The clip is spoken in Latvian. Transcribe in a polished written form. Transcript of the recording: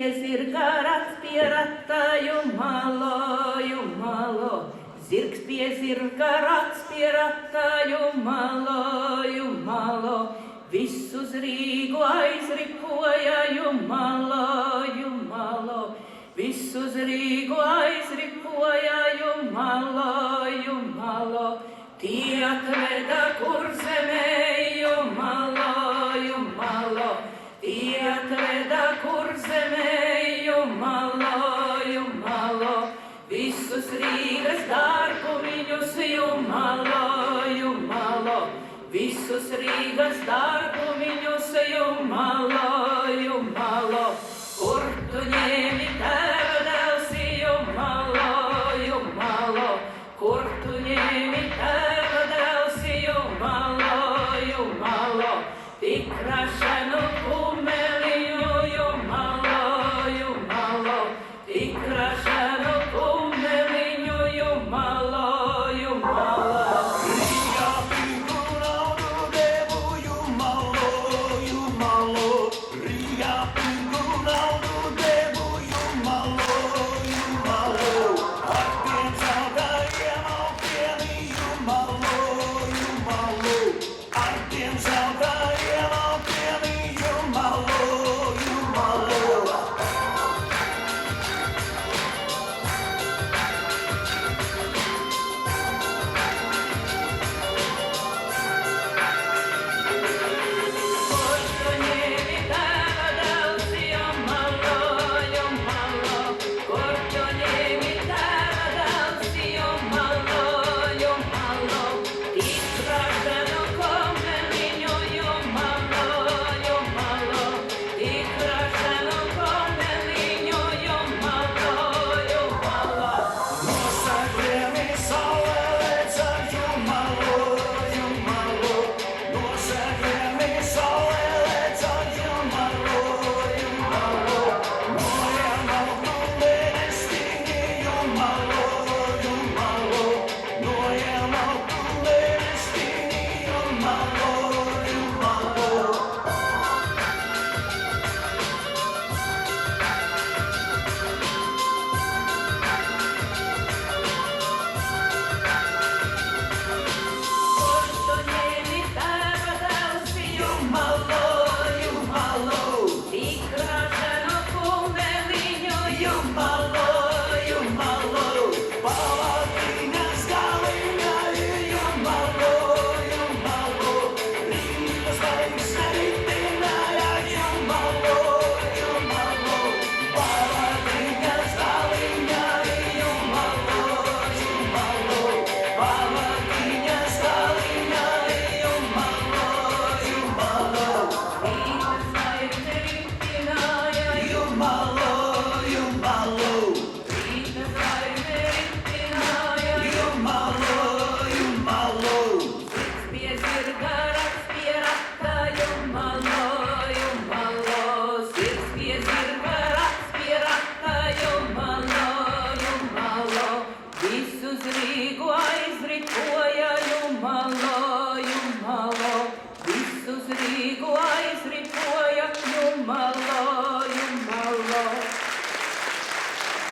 Zirga rats pie rata, malo. Zirgs pie zirga, rats pie rata, malo. Visus Rīgu aizripoja, malo. Visus Rīgu aizripoja, malo. Tie atveda Kurzemē, malo. Tie atveda Kurzemē, malo. Visus Rīgas dārgumiņus, malo. Visus Rīgas dārgumiņus, malo. Kur tu ņēmi tēva dēls, malo. Kur tu ņēmi tēva dēls, malo. Tik rašanu kumeliņu, malo. Tik rašanu kumeliņu, malo. Ja pingu naudu devu, malo. Ja pingu naudu devu, malo. Ar tiem zeltajiem aukiem, malo. Ar tiem zeltajiem aukiem, malo. Visus Rīgu aizripoja, malo. Visus Rīgu aizripoja, malo.